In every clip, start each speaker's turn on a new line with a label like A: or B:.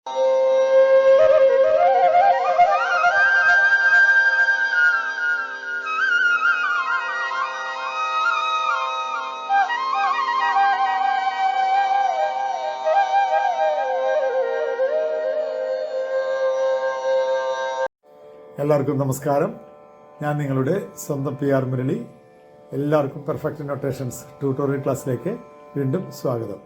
A: എല്ലാവർക്കും നമസ്കാരം. ഞാൻ നിങ്ങളുടെ സ്വന്തം PR മുരളി. എല്ലാവർക്കും പെർഫെക്റ്റ് നൊട്ടേഷൻസ് ട്യൂട്ടോറിയൽ ക്ലാസ്സിലേക്ക് വീണ്ടും സ്വാഗതം.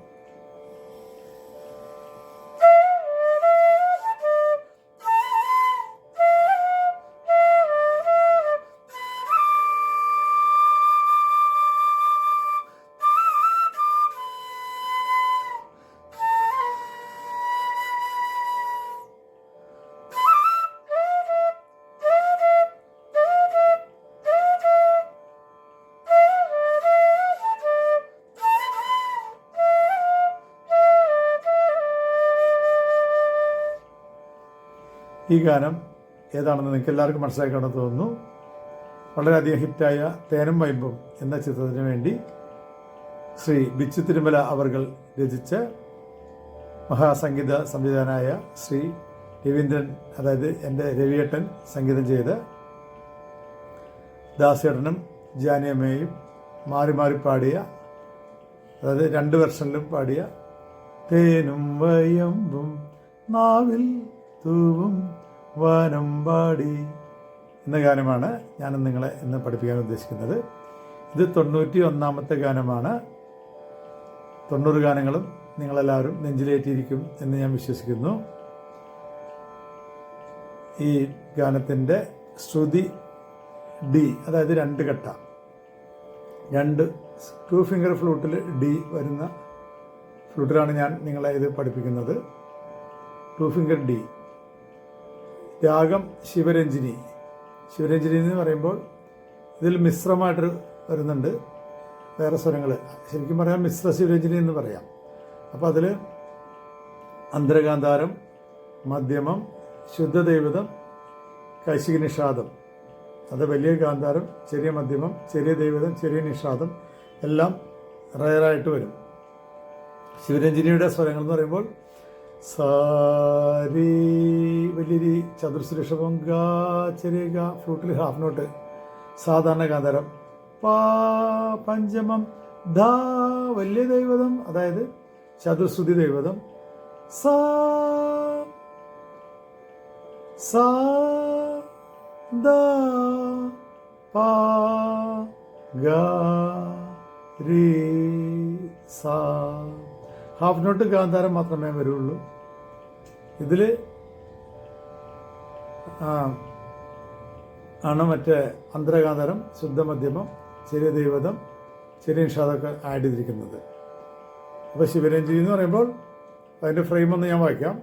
A: ഈ ഗാനം ഏതാണെന്ന് നിങ്ങൾക്ക് എല്ലാവർക്കും മനസ്സിലാക്കണമെന്ന് തോന്നുന്നു. വളരെയധികം ഹിറ്റായ തേനും വയമ്പും എന്ന ചിത്രത്തിന് വേണ്ടി ശ്രീ ബിച്ചു തിരുമല അവർകൾ രചിച്ച മഹാസംഗീത സംവിധാനായ ശ്രീ രവീന്ദ്രൻ, അതായത് എൻ്റെ രവിയേട്ടൻ സംഗീതം ചെയ്ത് ദാസേട്ടനും ജാനിയമ്മയും മാറി മാറി പാടിയ, അതായത് 2 വെർഷനിലും പാടിയ തേനും വയമ്പും നാവിൽ തൂവും വാനമ്പാടി എന്ന ഗാനമാണ് ഞാൻ നിങ്ങളെ ഇന്ന് പഠിപ്പിക്കാൻ ഉദ്ദേശിക്കുന്നത്. ഇത് 91ാമത്തെ ഗാനമാണ്. 90 ഗാനങ്ങളും നിങ്ങളെല്ലാവരും നെഞ്ചിലേറ്റിയിരിക്കും എന്ന് ഞാൻ വിശ്വസിക്കുന്നു. ഈ ഗാനത്തിൻ്റെ ശ്രുതി ഡി, അതായത് 2 കട്ട, 2 ഫിംഗർ ഫ്ലൂട്ടിൽ ഡി വരുന്ന ഫ്ലൂട്ടിലാണ് ഞാൻ നിങ്ങളെ ഇത് പഠിപ്പിക്കുന്നത്. 2 ഫിംഗർ ഡി. രാഗം ശിവരഞ്ജിനി. ശിവരഞ്ജിനി എന്ന് പറയുമ്പോൾ ഇതിൽ മിശ്രമായിട്ട് വരുന്നുണ്ട് വേറെ സ്വരങ്ങൾ. ശരിക്കും പറയാം മിശ്ര ശിവരഞ്ജിനി എന്ന് പറയാം. അപ്പോൾ അതിൽ അന്തരകാന്താരം, മധ്യമം, ശുദ്ധദൈവതം, കൈശിക നിഷാദം, അത് വലിയ കാന്താരം, ചെറിയ മധ്യമം, ചെറിയ ദൈവതം, ചെറിയ നിഷാദം എല്ലാം റയറായിട്ട് വരും. ശിവരഞ്ജിനിയുടെ സ്വരങ്ങൾ എന്ന് പറയുമ്പോൾ സാരി വലിയ ചതുർശ്രേഷഭം, ഗാ ചെറിയ ഗാ, ഫ്ലൂട്ടിൽ ഹാഫ് നോട്ട്, സാധാരണ കാന്താരം, പാ പഞ്ചമം, ധാ വലിയ ദൈവതം, അതായത് ചതുർശ്രുതി ദൈവതം, സാ സാ ദാ പാ ഗാ രീ സാ. ഹാഫ് നോട്ട് ഗാന്ധാരം മാത്രമേ വരുള്ളൂ. ഇതിൽ ആണ് മറ്റേ അന്തരഗാന്ധാരം, ശുദ്ധമധ്യമം, ചെറിയ ദൈവതം, ചെറിയ നിഷാദമൊക്കെ ആഡ് ചെയ്തിരിക്കുന്നത്. അപ്പോൾ ശിവരഞ്ജിനി എന്ന് പറയുമ്പോൾ അതിൻ്റെ ഫ്രെയിം ഒന്ന് ഞാൻ വായിക്കാം.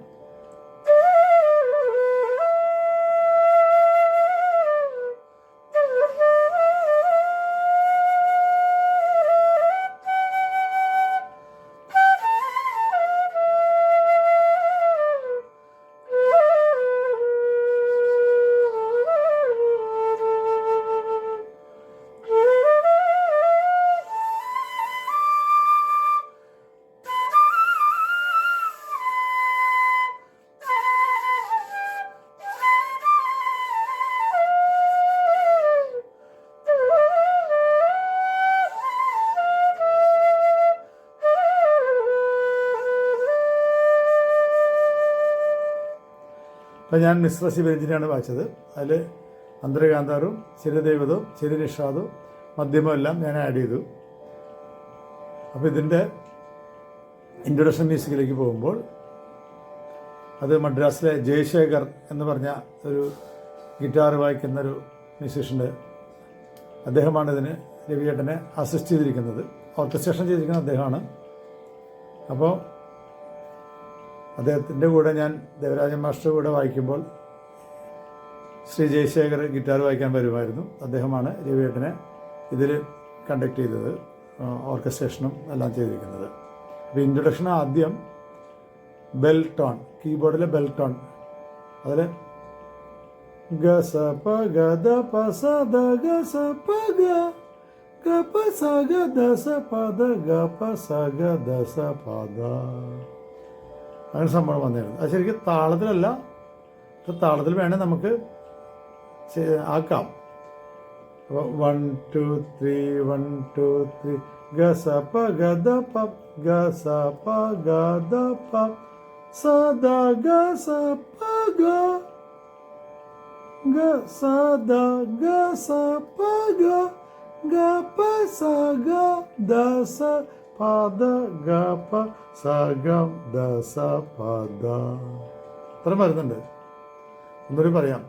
A: അപ്പോൾ ഞാൻ മിശ്ര ശിവരഞ്ജിനിയാണ് വായിച്ചത്. അതിൽ അന്തരകാന്താരവും ചെറിയ ദൈവതവും ചെറിയ നിഷാദവും മധ്യമവും എല്ലാം ഞാൻ ആഡ് ചെയ്തു. അപ്പോൾ ഇതിൻ്റെ ഇൻട്രൊഡക്ഷൻ മ്യൂസിക്കിലേക്ക് പോകുമ്പോൾ അത് മദ്രാസിലെ ജയശേഖർ എന്ന് പറഞ്ഞ ഒരു ഗിറ്റാർ വായിക്കുന്നൊരു മ്യൂസീഷ്യൻ്റെ, അദ്ദേഹമാണ് ഇതിന് രവിയേട്ടനെ അസിസ്റ്റ് ചെയ്തിരിക്കുന്നത്. ഓർക്കസ്ട്രേഷൻ ചെയ്തിരിക്കുന്നത് അദ്ദേഹമാണ്. അപ്പോൾ അദ്ദേഹത്തിൻ്റെ കൂടെ ഞാൻ ദേവരാജൻ മാസ്റ്റർ കൂടെ വായിക്കുമ്പോൾ ശ്രീ ജയശേഖർ ഗിറ്റാർ വായിക്കാൻ വരുമായിരുന്നു. അദ്ദേഹമാണ് രവിയേട്ടനെ ഇതിൽ കണ്ടക്ട് ചെയ്തത്, ഓർക്കസ്ട്രേഷനും എല്ലാം ചെയ്തിരിക്കുന്നത്. അപ്പോൾ ഇൻട്രൊഡക്ഷൻ ആദ്യം ബെൽ ടോൺ, കീബോർഡിലെ ബെൽ ടോൺ, അതിൽ ഗ സ പ ഗ ദ പ സ ദ ഗ സ പ ഗ ഗ പ സ ഗ ദ സ പ ദ ഗ പ സ ഗ ദ സ പ ദ. അങ്ങനെ സംഭവം വന്നിരുന്നു. അത് ശരിക്കും താളത്തിലല്ല, താളത്തിൽ വേണേൽ നമുക്ക് ആക്കാം. അപ്പോൾ 1 2 3 1 2 3 ഗ സ പ ഗ ദ പ ഗ സ പ ഗ ദ പ സ ദ ഗ സ പ ഗ ഗ സ ദ ഗ സ പ ഗ ഗ പ സ ഗ ദ സ പ ദ ഗ പ സ ഗ ദ സ പ ദ. ഇത്ര വരുന്നുണ്ട്. ഒന്നുകൂടി പറയാം.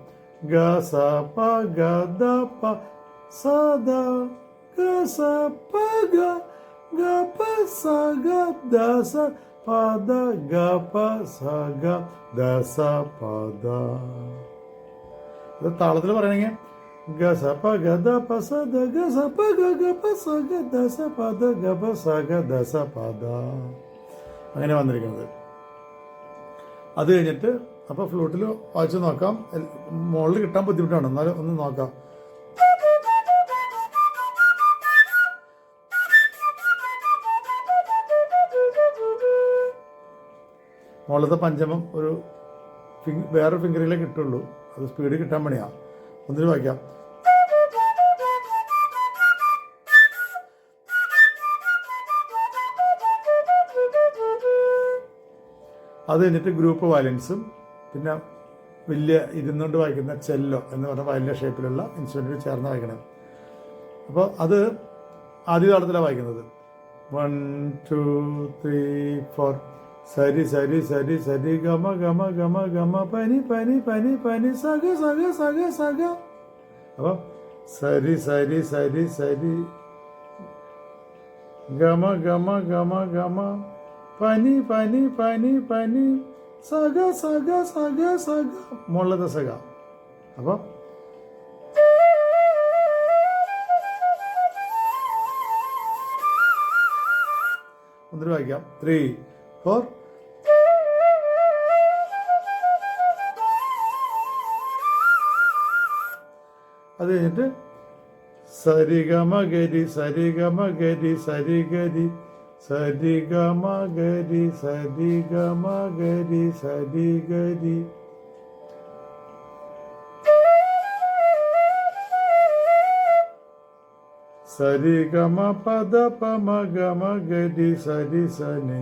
A: ഗ സ പ ഗ ദ പ സ ദ ഗ സ പ ഗ ഗ പ സ ഗ ദ സ പ ദ ഗ പ സ ഗ ദ സ പ ദ. ഇത് താളത്തിൽ പറയണെങ്കിൽ ഗ സ പ ഗ ദ പ സ ദ ഗ സ പ ഗ ഗ പ സ ഗ ദ സ പ ദ ഗ പ സ ഗ ദ സ പ ദ. അങ്ങനെ വന്നിരിക്കുന്നത്. അത് കഴിഞ്ഞിട്ട് അപ്പോൾ ഫ്ലൂട്ടിൽ വായിച്ച് നോക്കാം. മുകളിൽ കിട്ടാൻ ബുദ്ധിമുട്ടാണ്, എന്നാലും ഒന്ന് നോക്കാം. മുകളിലത്തെ പഞ്ചമം ഒരു വേറെ ഫിംഗറിലേ കിട്ടുള്ളൂ. അത് സ്പീഡ് കിട്ടാൻ പണിയാണ്. ഒന്നിന് വായിക്കാം. അത് കഴിഞ്ഞിട്ട് ഗ്രൂപ്പ് വയലൻസും പിന്നെ വലിയ ഇരുന്നുകൊണ്ട് വായിക്കുന്ന ചെല്ലോ എന്ന് പറഞ്ഞ വയലിൻ്റെ ഷേപ്പിലുള്ള ഇൻസ്ട്രുമെൻറ്റിൽ ചേർന്ന് വായിക്കണം. അപ്പോൾ അത് ആദ്യ താളത്തിലാണ് വായിക്കുന്നത്. 1 2 3 4 സരി സരി സരി സരി ഗമ ഗമ ഗമ ഗമ പനി പനി പനി പനി സഗ സഗ സഗ സഗ. അപ്പോൾ സരി സരി സരി സരി ഗമ ഗമ ഗമ ഗമ പനി പനി പനി പനി സഗ സഗ സഗ സഗ മുകളിലത്തെ സഗ. അപ്പോൾ ഒന്നിട്ട് വായിക്കാം. 3 4. അത് കഴിഞ്ഞിട്ട് സരിഗമ ഗരി സരിഗമ ഗരി സരിഗരി സരിഗമ ഗരി സരിഗമ ഗരി സരിഗരി. സരിഗമ പദ പമ ഗമ ഗരി സരി സനി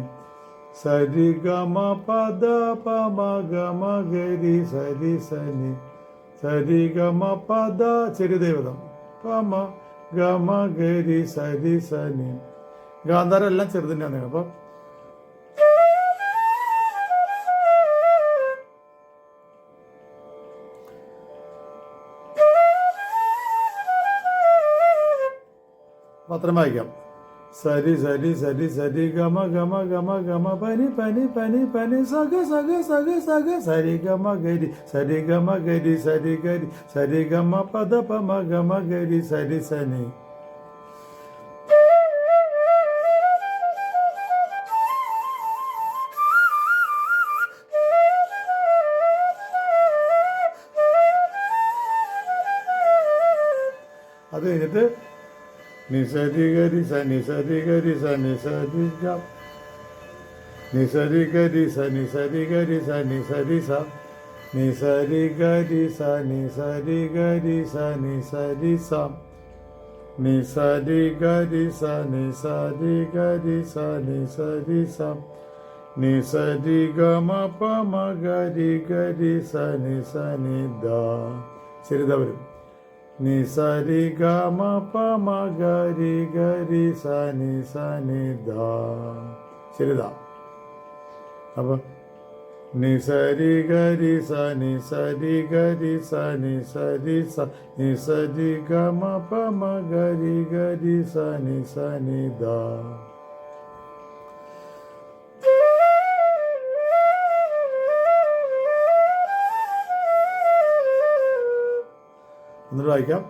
A: സരിഗമ പദ പമ ഗമ ഗരി സരി സനി സരിഗമ പദ ചെറിയ ദേവതം പമ ഗമ ഗരി സരി സനി. ഗാന്ധാരം എല്ലാം ചെറുതന്നെയാണ്. അപ്പം പത്രം വായിക്കാം. സരി സരി സരി സരി ഗമ ഗമ ഗമ ഗമ പനി പനി പനി പനി സഗ സഗ സഗ സഗ സരി ഗമ ഗരി സരി ഗമ ഗരി സരി ഗരി സരി ഗമ പദ പമ ഗമ ഗരി സരി സനി. അത് കഴിഞ്ഞിട്ട് നിസരി ഗരി സ നിസരി ഗരി സ നിസരി ഗ നിസരി ഗരി സ നിസരി ഗരി സ നിസരി സ നിസരി ഗരി സ നിസരി ഗരി സ നിസരി സ നിസരി ഗരി സ നിസരി ഗരി സ നിസരി സ നിസരി ഗമ പമ ഗരി ഗരി സ നിസനി ദ. ശരി, ദ വരും. നിസരി ഗമ പമ ഗരി ഗരി സനി സനി ദ. ശരി, ദ. അപ്പം നിസരി ഗരി സനി സരി ഗരി സനി സരി സ നിസരി ഗമ പമ ഗരി ഗരി സനി സനി ദ. എന്നിട്ട് വായിക്കാം.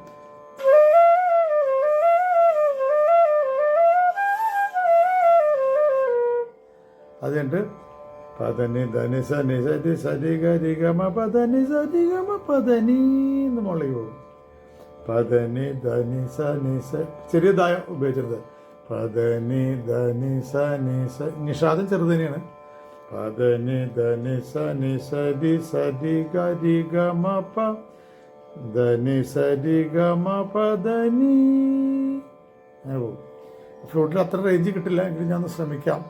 A: അത് കഴിഞ്ഞിട്ട് പദനി ധനി സനി സരി സരി ഗരി ഗമ പദനി സരി ഗമ പദനി എന്ന് മുകളിലേക്ക് പോകും. പദനി ധനി സനി സ ചെറിയതായ ഉപയോഗിച്ചത്. പദനി ധനി സനി സ നിഷാദം ചെറുതന്നെയാണ്. പദനി ധനി സനി സരി സരി ഗരി ഗമ പ ധനി സരി ഗമ പദനി. അങ്ങനെ പോകും. ഫ്ലൂട്ടിൽ അത്ര റേഞ്ച് കിട്ടില്ല എങ്കിലും ഞാൻ ഒന്ന് ശ്രമിക്കാം.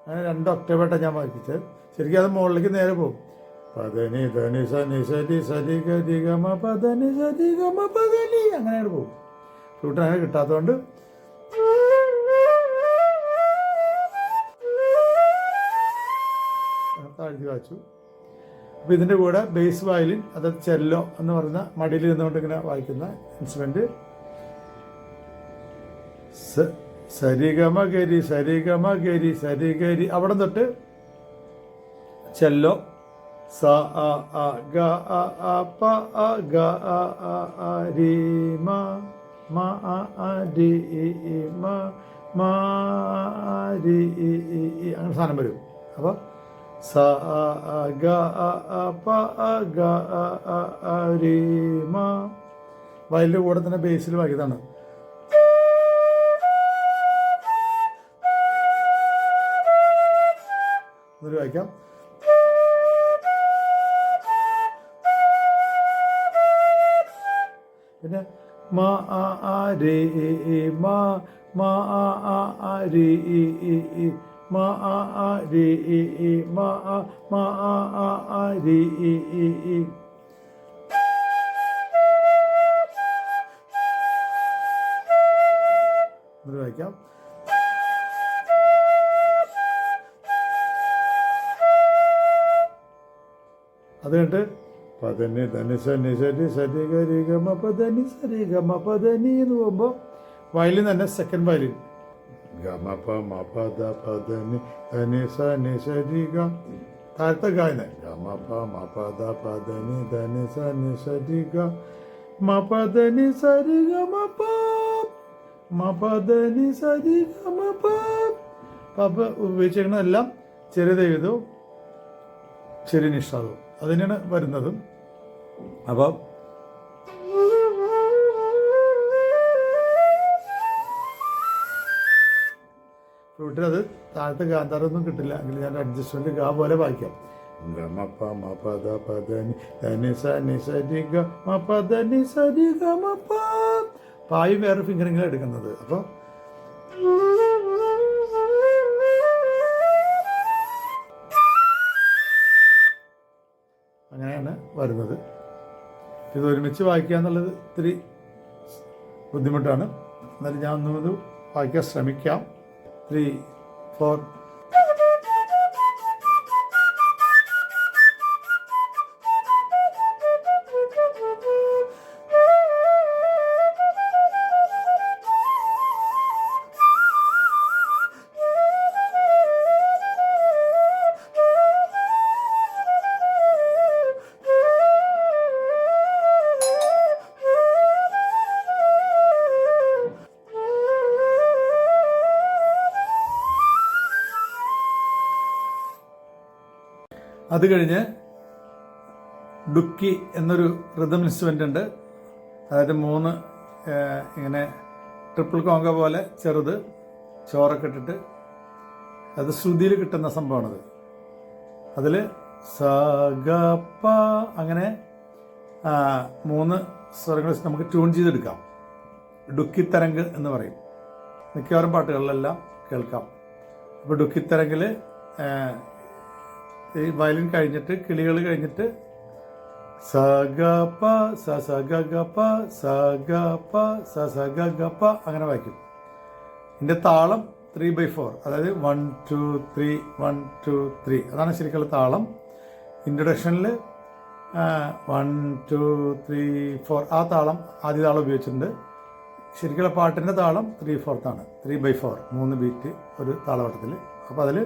A: അങ്ങനെ 2 ഒക്ടേവായിട്ടാണ് ഞാൻ വായിപ്പിച്ചത്. ശരിക്കും അത് മുകളിലേക്ക് നേരെ പോകും. പദനി ധനി സനി സരി സരി ഗരി ഗമ പദനി സരി ഗമ പദനി അങ്ങനെയാണ് പോകും. ഫ്ലൂട്ട് അങ്ങനെ കിട്ടാത്തതുകൊണ്ട് താഴ്ത്തി വായിച്ചു. അപ്പോൾ ഇതിൻ്റെ കൂടെ ബേസ് വയലിൻ, അതായത് ചെല്ലോ എന്ന് പറയുന്ന മടിയിൽ നിന്നുകൊണ്ട് ഇങ്ങനെ വായിക്കുന്ന ഇൻസ്ട്രുമെന്റ്, സരിഗമ ഗരി സരിഗമ ഗരി സരി ഗരി, അവിടെ തൊട്ട് ചെല്ലോ സ അ അ ഗ അ അ പ അ ഗ അ അ അ രി മ മ അ അ രി ഇ ഇ മ മ അ രി ഇ ഇ ഇ അങ്ങനെ സാധനം വരും. അപ്പോൾ സ അ അ ഗ അ അ പ അ ഗ അ അ അ രി മ. വയലിൻ്റെ കൂടെ തന്നെ ബേസിൽ വായിക്കുന്നതാണ്. എന്നൊരു വായിക്കാം. പിന്നെ മ അ അ രി ഇ ഇ മ മ അ അ അ രി ഇ ഇ ഇ മ അ അ രി ഇ ഇ മ അ മ അ അ അ രി ഇ ഇ ഇ. എന്നൊരു വായിക്കാം. അത് കഴിഞ്ഞിട്ട് പദനി ധനി സനി സരി സരി ഗരി ഗമ പദനി സരി ഗമ പദനി എന്ന് പോകുമ്പോൾ വയലിൻ തന്നെ സെക്കൻഡ് വയലിൻ ഗമ പ മ പദ പദനി ധനി സനി സരി ഗ, താഴത്തെ ഗായന ഗമ പ മ പദ പദനി ധനി സനി സരി ഗ മ പദനി സരി ഗമ പ മ പദനി സരി ഗമ പ. അപ്പം ഉപയോഗിച്ചിരിക്കുന്നതെല്ലാം ചെറിയ എഴുതും ചെറിയ നിഷാദവും അതിനാണ് വരുന്നത്. അപ്പം ഫ്ലൂട്ടിൽ അത് താഴത്തെ ഗാന്ധാരമൊന്നും കിട്ടില്ല എങ്കിൽ ഞാൻ അഡ്ജസ്റ്റ്മെന്റ് ഗാ പോലെ വായിക്കാം. ഗമ പ മ പദ പദനി ധനി സനി സരി ഗ മ പദനി സരി ഗ മ പ. പായും വേറെ ഫിംഗറിങ്ങിലാണ് എടുക്കുന്നത്. അപ്പോൾ അങ്ങനെയാണ് വരുന്നത്. ഇത് ഒരുമിച്ച് വായിക്കുക എന്നുള്ളത് ഇത്തിരി ബുദ്ധിമുട്ടാണ്. എന്നാലും ഞാൻ ഒന്നത് വായിക്കാൻ ശ്രമിക്കാം. 3, 4. അത് കഴിഞ്ഞ് ഡുക്കി എന്നൊരു റിതം ഇൻസ്ട്രുമെൻ്റ് ഉണ്ട്. അതായത് 3 ഇങ്ങനെ ട്രിപ്പിൾ കോങ്ക പോലെ ചെറുത് ചോറൊക്കെ ഇട്ടിട്ട് അത് ശ്രുതിയിൽ കിട്ടുന്ന സംഭവമാണത്. അതിൽ സ ഗ പ അങ്ങനെ 3 സ്വരങ്ങൾ നമുക്ക് ട്യൂൺ ചെയ്തെടുക്കാം. ഡുക്കി തരംഗ് എന്ന് പറയും. മിക്കവാറും പാട്ടുകളിലെല്ലാം കേൾക്കാം. അപ്പോൾ ഡുക്കി തരംഗിൽ ഈ വയലിൻ കഴിഞ്ഞിട്ട് കിളികൾ കഴിഞ്ഞിട്ട് സ ഗ പ സ സ ഗ ഗ പ സ ഗ പ സ സ ഗ ഗ പ അങ്ങനെ വായിക്കും. ഇതിൻ്റെ താളം 3/4, അതായത് 1 2 3 1 2 3 അതാണ് ശരിക്കുള്ള താളം. ഇൻട്രൊഡക്ഷനിൽ 1 2 3 4 ആ താളം ആദ്യ താളം ഉപയോഗിച്ചിട്ടുണ്ട്. ശരിക്കുള്ള പാട്ടിൻ്റെ താളം 3/4 3/4 3 ബീറ്റ് ഒരു താളവട്ടത്തിൽ. അപ്പോൾ അതിൽ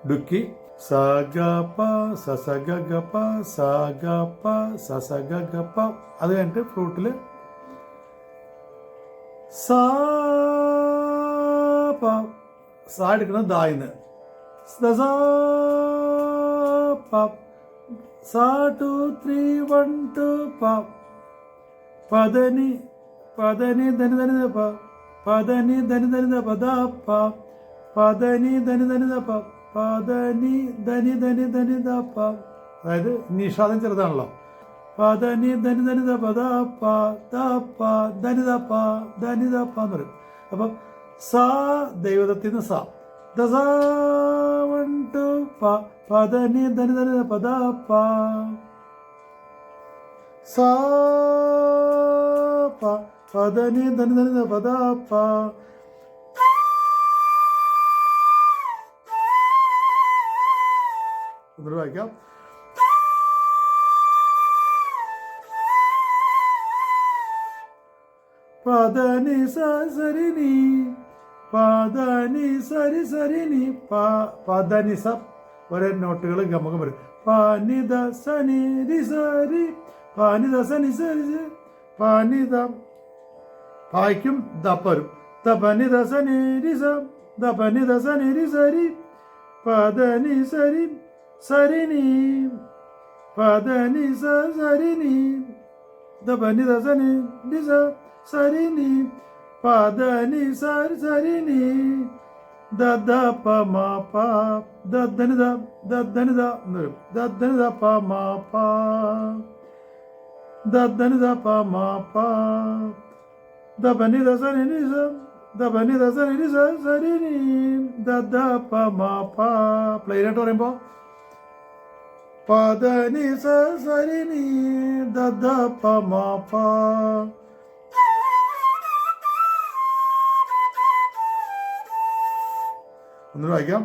A: ഡുക്കി സ ഗ പ സ സ ഗ ഗ പ സ ഗ പ സ സ ഗ ഗ പ. അത് കഴിഞ്ഞിട്ട് ഫ്ലൂട്ടിൽ സ പ സ എടുക്കുന്നത് ദായിന്ന് പ സ 2 3 1 2 പ പദനി പദനി ധനി ധനി പ പദനി ധനി ധനി പദ പ പദനി ധനി ധനി പ പദനി ധനി ധനി ധനി ദ പ. അതായത് നിഷാദം ചെറുതാണല്ലോ. പദനി ധനി ധനി ദ പദ പ ദ പ ധനി ദ പ ധനി ദ പ എന്ന് പറയും. അപ്പം സാ ദൈവതത്തിൽ നിന്ന് സാ ദ സാ 1 2 പ പദനി ധനി ധനി പദ പ സാ പ പദനി ധനി ധനി പദ പ. ഒന്നുകൂടെ വായിക്കാം. പദനി സരിനി പദനി സരി സരിനി പദനി സ ഒരേ നോട്ടുകൾ ഗമകം വരും. പാനിത സനി രി സരി പാനിത സനി സരി പാനിത പായ്ക്കും ദപ്പ വരും. തപനിത സനി രി സ ദപനിത സനി രി സരി പദനി സരി സരിനി പദനി സ സരിനി ദപനിത സനി രി സ സരിനി പദനി സരി സരിനി ദദ പ മ പ ദദനിത ദദനിത എന്നൊരു ദദനിത പ മ പ ദദനിത പ മ പ ദപനിത സരിനി സ ദപനിത സരിനി സ സരിനി ദദ പ മ പ. പ്ലെയിനായിട്ട് പറയുമ്പോൾ പദനി സ സരിനി ദദ പ മ പ. ഒന്നുകൂടെ വായിക്കാം.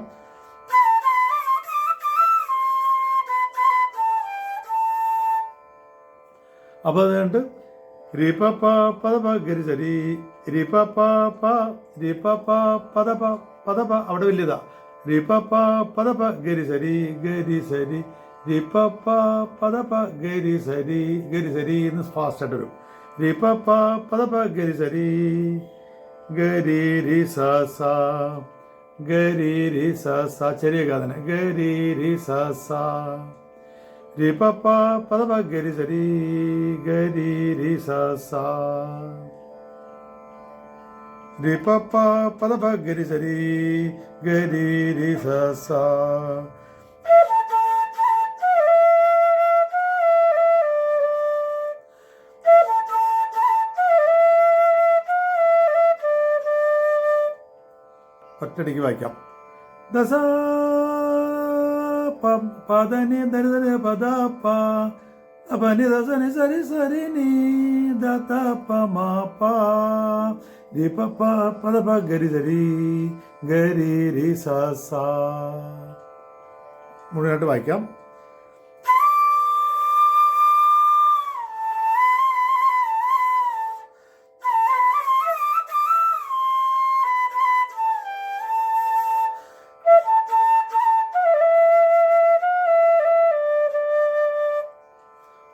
A: അപ്പൊ അതുകൊണ്ട് രീപ പ പദ പ ഗരി സരി രീപ പ പ രീപ പ പദ പ പദ പ അവിടെ വലിയതാ. രീപ പ പദ പ ഗരി സരി രീപ പ പദ പ ഗരി സരി എന്ന് ഫാസ്റ്റ് ആയിട്ട് വരും. രീപ പ പദ പ ഗരി സരി ഗരി രി സ സ ഗരി രി സ സ ചെറിയ ഗാഥന ഗരി രി സ സ രി പ പ പദ പ ഗരി സരി ഗരി രി സ സ രി പ പ പദ പ ഗരി സരി ഗരി രി സ സ. ഒറ്റടിക്ക് വായിക്കാം. ദസ പദനി ധനി ധനി പദ പ അപനി ദസനി സരി സരിനി ദത പ മ പ രി പ പ പദ പ ഗരി സരി ഗരി രി സ സ. മുഴുവനായിട്ട് വായിക്കാം.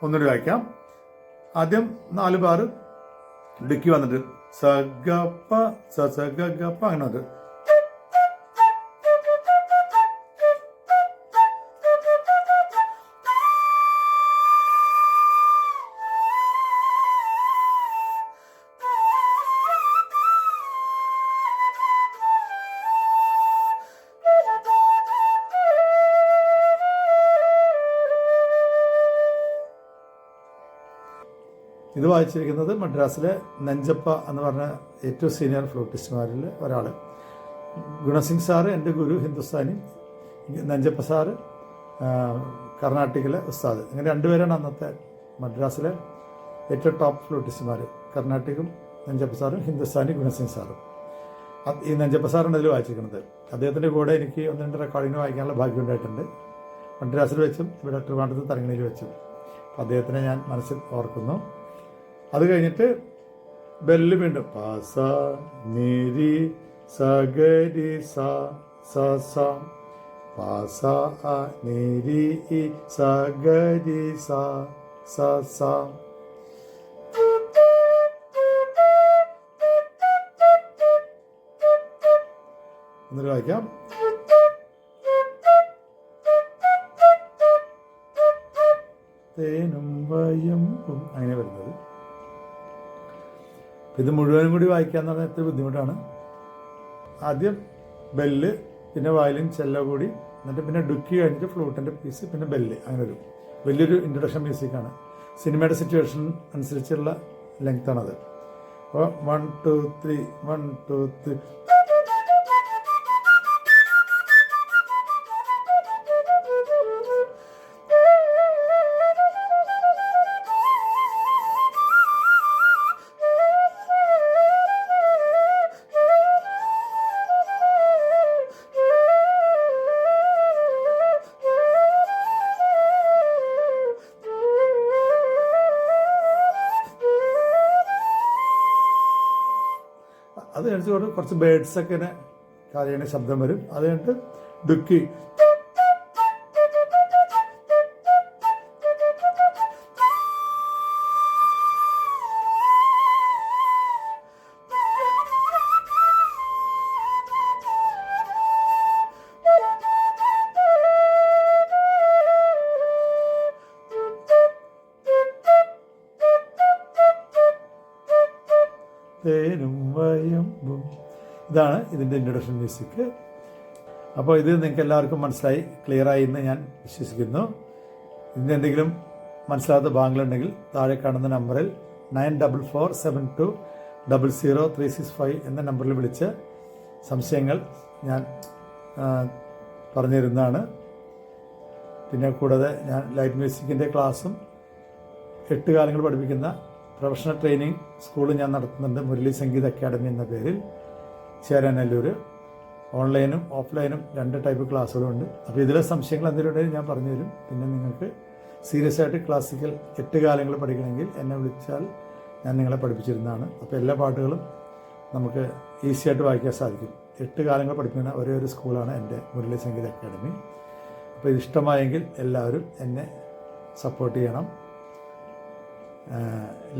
A: ഒന്നുകൂടി വായിക്കാം. ആദ്യം 4 ബാർ ഡിക്കി വന്നിട്ട് സ ഗ പ സ സ ഗ ഗ പ അങ്ങനെ വന്നിട്ട് ഇത് വായിച്ചിരിക്കുന്നത് മദ്രാസിലെ നഞ്ചപ്പ എന്ന് പറഞ്ഞ ഏറ്റവും സീനിയർ ഫ്ലൂട്ടിസ്റ്റുമാരിൽ ഒരാൾ. ഗുണസിംഗ് സാറ് എൻ്റെ ഗുരു ഹിന്ദുസ്ഥാനി, നഞ്ചപ്പ സാറ് കർണാട്ടിക്കിലെ ഉസ്താദ്. ഇങ്ങനെ രണ്ടുപേരാണ് അന്നത്തെ മദ്രാസിലെ ഏറ്റവും ടോപ്പ് ഫ്ലൂട്ടിസ്റ്റുമാർ. കർണാട്ടിക്കും നഞ്ചപ്പ സാറും, ഹിന്ദുസ്ഥാനി ഗുണസിംഗ് സാറും. ഈ നഞ്ചപ്പ സാറാണ് ഇതിൽ വായിച്ചിരിക്കുന്നത്. അദ്ദേഹത്തിൻ്റെ കൂടെ എനിക്ക് 1-2 റെക്കോർഡിങ് വായിക്കാനുള്ള ഭാഗ്യം ഉണ്ടായിട്ടുണ്ട്. മദ്രാസിൽ വെച്ചും ഇവിടെ ട്രിവാൻഡ്രത്ത് തരങ്ങണിയിൽ വെച്ചും. അപ്പോൾ അദ്ദേഹത്തിനെ ഞാൻ മനസ്സിൽ ഓർക്കുന്നു. അത് കഴിഞ്ഞിട്ട് ബെല്ല് വീണ്ടും പ സ നി രി സ ഗ രി സ സ സ പ സ അ നി രി ഇ സ ഗ രി സ സ സ. എന്നിട്ട് വായിക്കാം. തേനും വയമ്പും അങ്ങനെ വരുന്നത്. ഇത് മുഴുവനും കൂടി വായിക്കുക എന്ന് പറഞ്ഞാൽ എത്ര ബുദ്ധിമുട്ടാണ്. ആദ്യം ബെല്ല്, പിന്നെ വയലിൻ, ചെല്ലോ കൂടി, എന്നിട്ട് പിന്നെ ഡുക്കി കഴിഞ്ഞിട്ട് ഫ്ലൂട്ടിൻ്റെ പീസ്, പിന്നെ ബെല്ല്. അങ്ങനെ ഒരു വലിയൊരു ഇൻട്രൊഡക്ഷൻ മ്യൂസിക്കാണ്. സിനിമയുടെ സിറ്റുവേഷൻ അനുസരിച്ചുള്ള ലെങ്താണത്. അപ്പോൾ 1 2 3 1 2 3. അത് കഴിച്ചുകൊണ്ട് കുറച്ച് ബേഡ്സൊക്കെ ഇങ്ങനെ കാര്യണ ശബ്ദം വരും. അത് കഴിഞ്ഞിട്ട് ഡുക്കി, തേനും വയമ്പും. ഇതാണ് ഇതിൻ്റെ ഇൻട്രൊഡക്ഷൻ മ്യൂസിക്. അപ്പോൾ ഇത് നിങ്ങൾക്ക് എല്ലാവർക്കും മനസ്സിലായി, ക്ലിയറായി എന്ന് ഞാൻ വിശ്വസിക്കുന്നു. ഇതിൻ്റെ എന്തെങ്കിലും മനസ്സിലാത്ത ഭാഗങ്ങളുണ്ടെങ്കിൽ താഴെ കാണുന്ന നമ്പറിൽ 9447200365 എന്ന നമ്പറിൽ വിളിച്ച് സംശയങ്ങൾ ഞാൻ പറഞ്ഞു തരുന്നതാണ്. പിന്നെ കൂടാതെ ഞാൻ ലൈറ്റ് മ്യൂസിക്കിൻ്റെ ക്ലാസ്സും 8 കാലങ്ങൾ പഠിപ്പിക്കുന്ന പ്രൊഫഷണൽ ട്രെയിനിങ് സ്കൂൾ ഞാൻ നടത്തുന്നുണ്ട്. മുരളി സംഗീത അക്കാദമി എന്ന പേരിൽ, ചേരാനല്ലൂർ. ഓൺലൈനും ഓഫ്ലൈനും 2 ടൈപ്പ് ക്ലാസ്സുകളുണ്ട്. അപ്പോൾ ഇതിലെ സംശയങ്ങൾ എന്തെങ്കിലും ഞാൻ പറഞ്ഞു തരും. പിന്നെ നിങ്ങൾക്ക് സീരിയസ് ആയിട്ട് ക്ലാസിക്കൽ 8 കാലങ്ങൾ പഠിക്കണമെങ്കിൽ എന്നെ വിളിച്ചാൽ ഞാൻ നിങ്ങളെ പഠിപ്പിച്ചിരുന്നതാണ്. അപ്പോൾ എല്ലാ പാട്ടുകളും നമുക്ക് ഈസി ആയിട്ട് വായിക്കാൻ സാധിക്കും. 8 കാലങ്ങൾ പഠിപ്പിക്കുന്ന ഒരേ ഒരു സ്കൂളാണ് എൻ്റെ മുരളി സംഗീത അക്കാദമി. അപ്പോൾ ഇത് ഇഷ്ടമായെങ്കിൽ എല്ലാവരും എന്നെ സപ്പോർട്ട് ചെയ്യണം,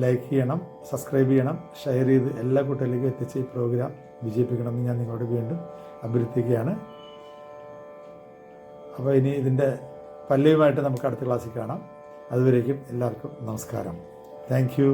A: ലൈക്ക് ചെയ്യണം, സബ്സ്ക്രൈബ് ചെയ്യണം, ഷെയർ ചെയ്ത് എല്ലാ കുട്ടികളിലേക്കും എത്തിച്ച് ഈ പ്രോഗ്രാം വിജയിപ്പിക്കണമെന്ന് ഞാൻ നിങ്ങളോട് വീണ്ടും അഭ്യർത്ഥിക്കുകയാണ്. അപ്പോൾ ഇനി ഇതിൻ്റെ പല്ലവിയുമായിട്ട് നമുക്ക് അടുത്ത ക്ലാസ്സിൽ കാണാം. അതുവരേക്കും എല്ലാവർക്കും നമസ്കാരം. Thank you.